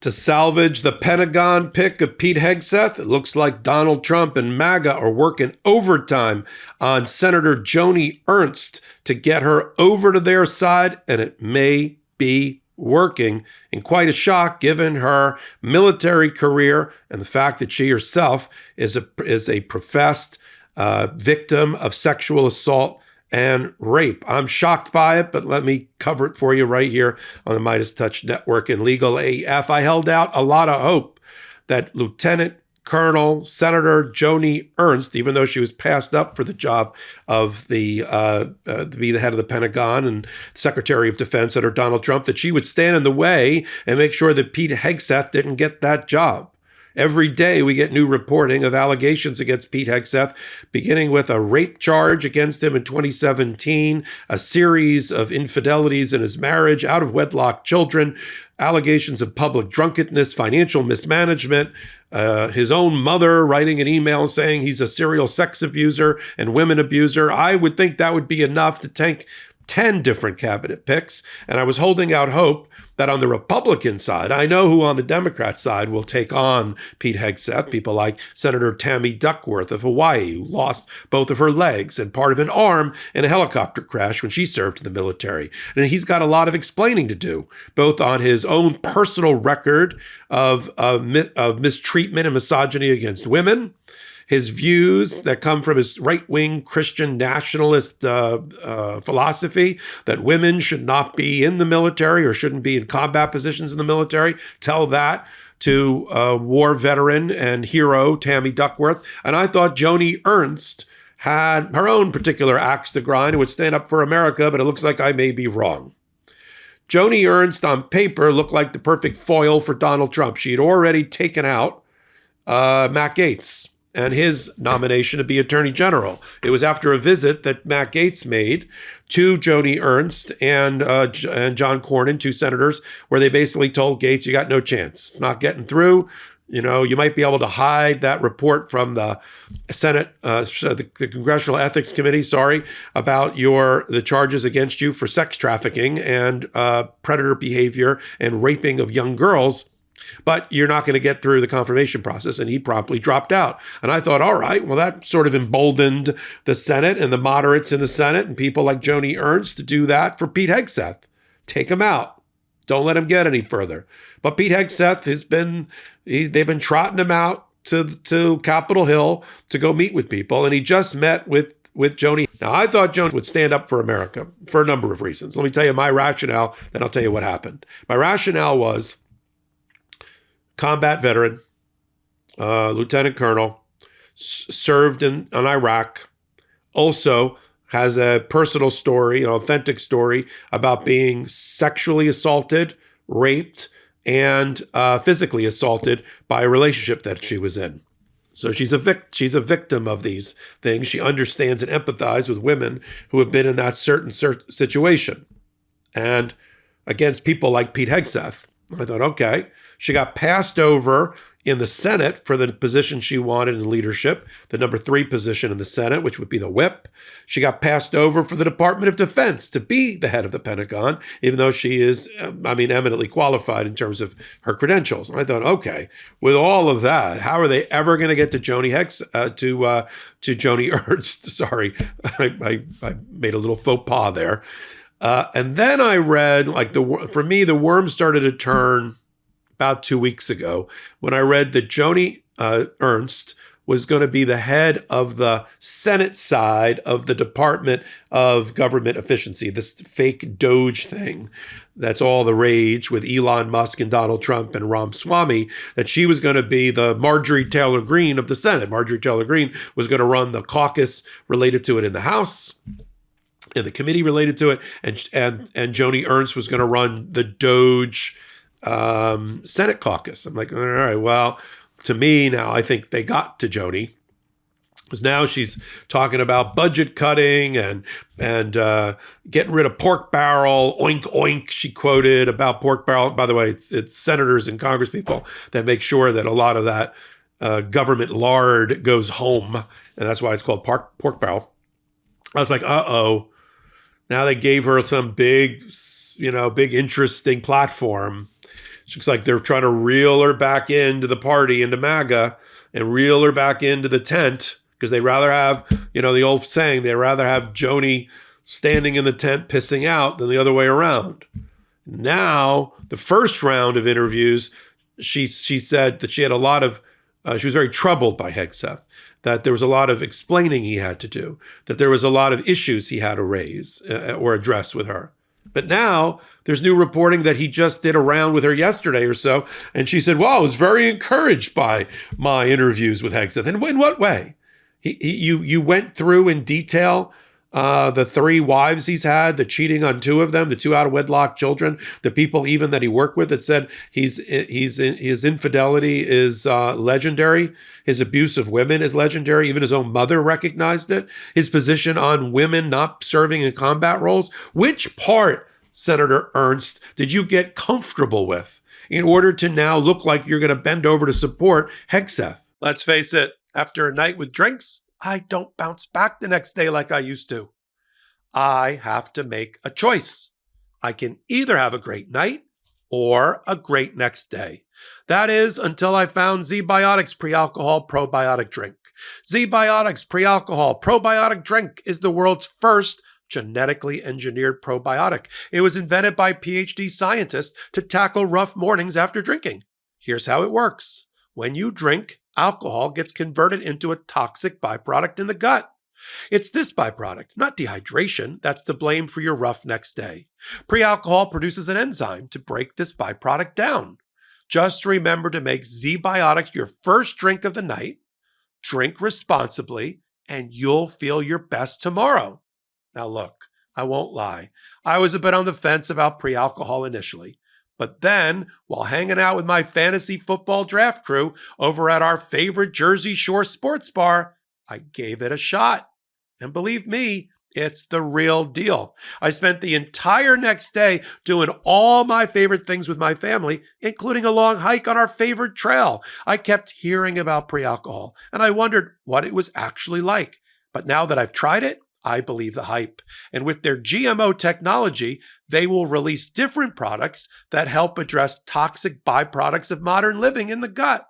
To salvage the Pentagon pick of Pete Hegseth, it looks like Donald Trump and MAGA are working overtime on Senator Joni Ernst to get her over to their side, and it may be working, in quite a shock given her military career and the fact that she herself is a professed victim of sexual assault and rape. I'm shocked by it, but let me cover it for you right here on the MeidasTouch Network and Legal AF. I held out a lot of hope that Lieutenant Colonel Senator Joni Ernst, even though she was passed up for the job of to be the head of the Pentagon and Secretary of Defense under Donald Trump, that she would stand in the way and make sure that Pete Hegseth didn't get that job. Every day we get new reporting of allegations against Pete Hegseth, beginning with a rape charge against him in 2017, a series of infidelities in his marriage, out of wedlock children, allegations of public drunkenness, financial mismanagement, his own mother writing an email saying he's a serial sex abuser and women abuser. I would think that would be enough to tank 10 different cabinet picks. And I was holding out hope that on the Republican side, I know who on the Democrat side will take on Pete Hegseth, people like Senator Tammy Duckworth of Hawaii, who lost both of her legs and part of an arm in a helicopter crash when she served in the military. And he's got a lot of explaining to do, both on his own personal record of mistreatment and misogyny against women, his views that come from his right-wing Christian nationalist philosophy that women should not be in the military or shouldn't be in combat positions in the military. Tell that to war veteran and hero Tammy Duckworth. And I thought Joni Ernst had her own particular axe to grind and would stand up for America, but it looks like I may be wrong. Joni Ernst on paper looked like the perfect foil for Donald Trump. She had already taken out Matt Gaetz and his nomination to be Attorney General. It was after a visit that Matt Gaetz made to Joni Ernst and John Cornyn, two senators, where they basically told Gaetz, you got no chance. It's not getting through. You know, you might be able to hide that report from the Senate, the Congressional Ethics Committee, about the charges against you for sex trafficking and predator behavior and raping of young girls. But you're not going to get through the confirmation process. And he promptly dropped out. And I thought, all right, well, that sort of emboldened the Senate and the moderates in the Senate and people like Joni Ernst to do that for Pete Hegseth. Take him out. Don't let him get any further. But Pete Hegseth they've been trotting him out to Capitol Hill to go meet with people. And he just met with Joni. Now, I thought Joni would stand up for America for a number of reasons. Let me tell you my rationale, then I'll tell you what happened. My rationale was combat veteran, lieutenant colonel, served in Iraq, also has a personal story, an authentic story about being sexually assaulted, raped, and physically assaulted by a relationship that she was in. So she's a victim of these things. She understands and empathizes with women who have been in that certain situation. And against people like Pete Hegseth, I thought, okay, she got passed over in the Senate for the position she wanted in leadership, the number 3 position in the Senate, which would be the whip. She got passed over for the Department of Defense to be the head of the Pentagon, even though she is, eminently qualified in terms of her credentials. And I thought, okay, with all of that, how are they ever going to get to Joni Ernst? Sorry, I made a little faux pas there. And then I read, for me, the worm started to turn about 2 weeks ago when I read that Joni Ernst was going to be the head of the Senate side of the Department of Government Efficiency, this fake Doge thing that's all the rage with Elon Musk and Donald Trump and Ramaswamy, that she was going to be the Marjorie Taylor Greene of the Senate. Marjorie Taylor Greene was going to run the caucus related to it in the House and the committee related to it, and Joni Ernst was going to run the Doge Senate caucus. I'm like, all right, well, to me now, I think they got to Joni, because now she's talking about budget cutting and getting rid of pork barrel, oink, oink, she quoted about pork barrel. By the way, it's senators and Congress people that make sure that a lot of that government lard goes home, and that's why it's called pork barrel. I was like, uh-oh. Now they gave her some big interesting platform. Looks like they're trying to reel her back into the party, into MAGA, and reel her back into the tent, because they rather have, the old saying, they rather have Joni standing in the tent pissing out than the other way around. Now, the first round of interviews, she said that she had a lot of, she was very troubled by Hegseth, that there was a lot of explaining he had to do, that there was a lot of issues he had to raise or address with her. But now there's new reporting that he just did a round with her yesterday or so, and she said, well, I was very encouraged by my interviews with Hegseth. And in what way? You went through in detail the 3 wives he's had, the cheating on 2 of them, the 2 out-of-wedlock children, the people even that he worked with that said his infidelity is legendary, his abuse of women is legendary, even his own mother recognized it, his position on women not serving in combat roles. Which part, Senator Ernst, did you get comfortable with in order to now look like you're going to bend over to support Hegseth? Let's face it, after a night with drinks, I don't bounce back the next day like I used to. I have to make a choice. I can either have a great night or a great next day. That is until I found Z-Biotics Pre-Alcohol Probiotic Drink. Z-Biotics Pre-Alcohol Probiotic Drink is the world's first genetically engineered probiotic. It was invented by PhD scientists to tackle rough mornings after drinking. Here's how it works. When you drink, alcohol gets converted into a toxic byproduct in the gut. It's this byproduct, not dehydration, that's to blame for your rough next day. Pre-alcohol produces an enzyme to break this byproduct down. Just remember to make Z-Biotics your first drink of the night, drink responsibly, and you'll feel your best tomorrow. Now look, I won't lie. I was a bit on the fence about pre-alcohol initially. But then, while hanging out with my fantasy football draft crew over at our favorite Jersey Shore sports bar, I gave it a shot. And believe me, it's the real deal. I spent the entire next day doing all my favorite things with my family, including a long hike on our favorite trail. I kept hearing about pre-alcohol, and I wondered what it was actually like. But now that I've tried it, I believe the hype. And with their GMO technology, they will release different products that help address toxic byproducts of modern living in the gut.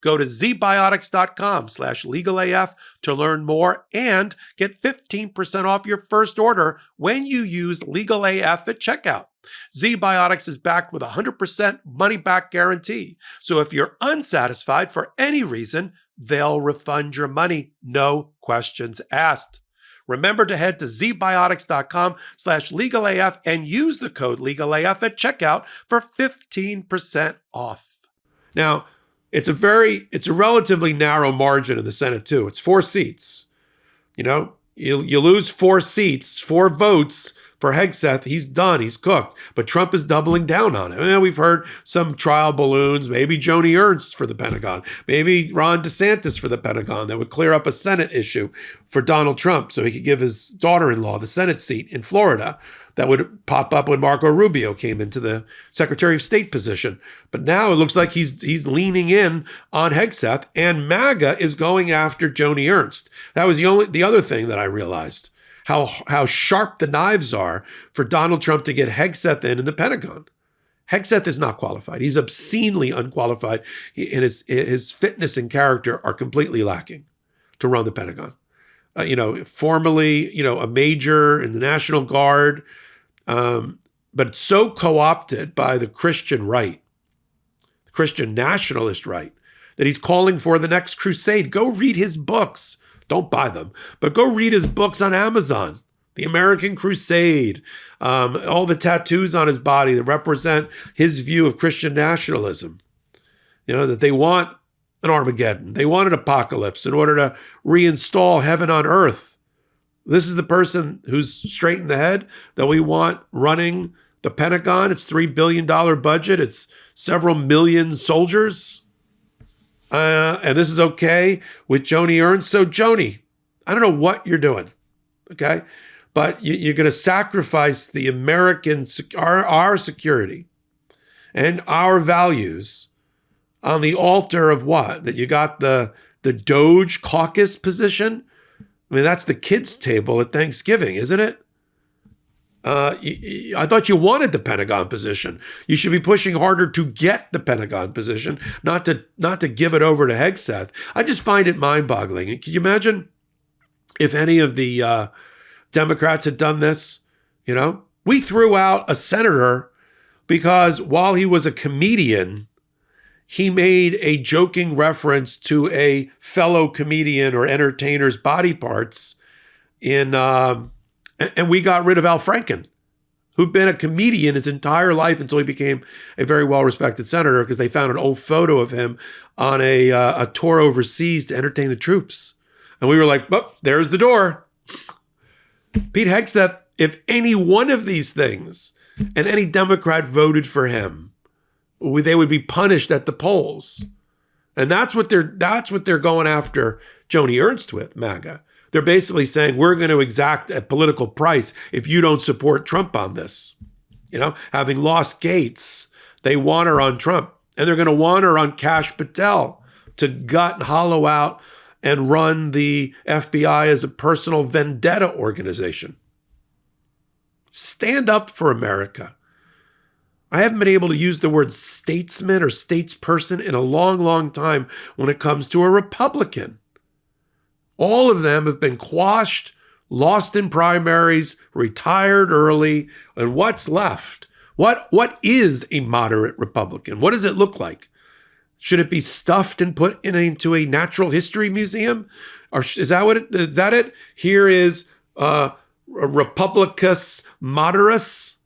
Go to zbiotics.com/legalaf to learn more and get 15% off your first order when you use LegalAF at checkout. Z-Biotics is backed with a 100% money-back guarantee. So if you're unsatisfied for any reason, they'll refund your money, no questions asked. Remember to head to zbiotics.com/legalaf and use the code legalaf at checkout for 15% off. Now, it's a relatively narrow margin in the Senate too. It's 4 seats. You lose 4 seats, 4 votes for Hegseth. He's done. He's cooked. But Trump is doubling down on it. We've heard some trial balloons, maybe Joni Ernst for the Pentagon, maybe Ron DeSantis for the Pentagon that would clear up a Senate issue for Donald Trump so he could give his daughter-in-law the Senate seat in Florida that would pop up when Marco Rubio came into the Secretary of State position. But now it looks like he's leaning in on Hegseth, and MAGA is going after Joni Ernst. That was the other thing that I realized. How sharp the knives are for Donald Trump to get Hegseth in the Pentagon. Hegseth is not qualified. He's obscenely unqualified, and his fitness and character are completely lacking to run the Pentagon. Formerly, a major in the National Guard, but so co-opted by the Christian right, the Christian nationalist right, that he's calling for the next crusade. Go read his books. Don't buy them, but go read his books on Amazon. The American Crusade, all the tattoos on his body that represent his view of Christian nationalism. That they want an Armageddon. They want an apocalypse in order to reinstall heaven on earth. This is the person who's straight in the head that we want running the Pentagon. It's $3 billion budget. It's several million soldiers. And this is okay with Joni Ernst. So Joni, I don't know what you're doing, okay? But you're going to sacrifice the American, our security and our values on the altar of what? That you got the Doge caucus position? That's the kids' table at Thanksgiving, isn't it? I thought you wanted the Pentagon position. You should be pushing harder to get the Pentagon position, not to give it over to Hegseth. I just find it mind-boggling. Can you imagine if any of the Democrats had done this? You know, we threw out a senator because while he was a comedian, he made a joking reference to a fellow comedian or entertainer's body parts and we got rid of Al Franken, who'd been a comedian his entire life until he became a very well-respected senator because they found an old photo of him on a tour overseas to entertain the troops. And we were like, oh, there's the door. Pete Hegseth, if any one of these things and any Democrat voted for him, they would be punished at the polls. And that's what they're going after Joni Ernst with, MAGA. They're basically saying, we're going to exact a political price if you don't support Trump on this. You know, having lost Gates, they want her on Trump. And they're going to want her on Kash Patel to gut and hollow out and run the FBI as a personal vendetta organization. Stand up for America. I haven't been able to use the word statesman or statesperson in a long, long time when it comes to a Republican. All of them have been quashed, lost in primaries, retired early, and what's left? What is a moderate Republican? What does it look like? Should it be stuffed and put into a natural history museum? Or is that it? Here is Republicus Moderatus,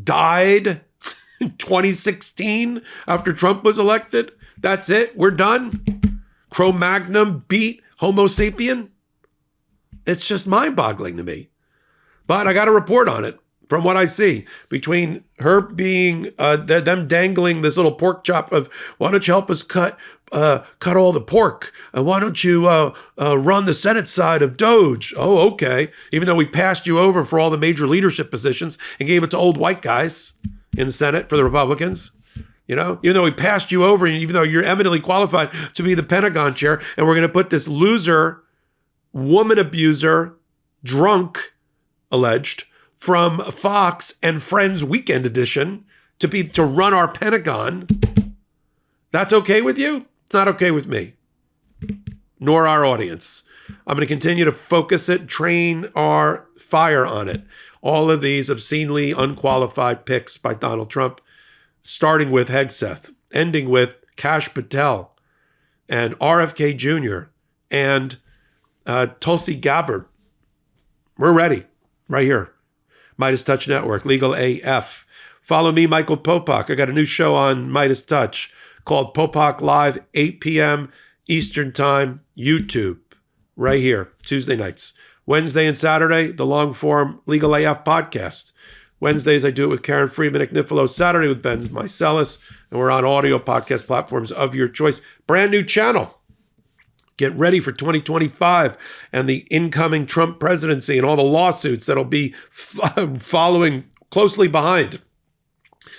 died in 2016 after Trump was elected. That's it. We're done. Cro-Magnon beat Homo sapien? It's just mind-boggling to me. But I got a report on it from what I see. Between her being, them dangling this little pork chop of, why don't you help us cut all the pork? Why don't you run the Senate side of Doge? Oh, okay. Even though we passed you over for all the major leadership positions and gave it to old white guys in the Senate for the Republicans. You know, even though we passed you over, and even though you're eminently qualified to be the Pentagon chair, and we're going to put this loser, woman abuser, drunk, alleged, from Fox and Friends Weekend Edition to run our Pentagon. That's okay with you? It's not okay with me, nor our audience. I'm going to continue to focus it, train our fire on it. All of these obscenely unqualified picks by Donald Trump, starting with Hegseth, ending with Kash Patel and RFK Jr. and Tulsi Gabbard. We're ready right here. MeidasTouch Network, Legal AF. Follow me, Michael Popok. I got a new show on MeidasTouch called Popok Live, 8 p.m. Eastern Time, YouTube, right here, Tuesday nights. Wednesday and Saturday, the long-form Legal AF podcast. Wednesdays, I do it with Karen Freeman, Nick Nifolo. Saturday with Ben Mycelis. And we're on audio podcast platforms of your choice. Brand new channel. Get ready for 2025 and the incoming Trump presidency and all the lawsuits that'll be following closely behind.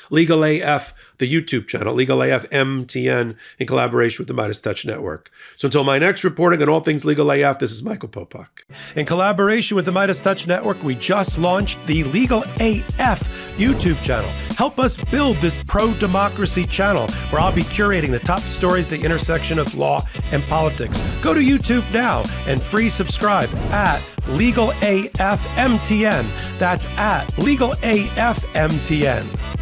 Legal AF, the YouTube channel, Legal AF MTN, in collaboration with the MeidasTouch Network. So until my next reporting on all things Legal AF, this is Michael Popok. In collaboration with the MeidasTouch Network, we just launched the Legal AF YouTube channel. Help us build this pro-democracy channel where I'll be curating the top stories, the intersection of law and politics. Go to YouTube now and free subscribe at Legal AF MTN. That's at Legal AF MTN.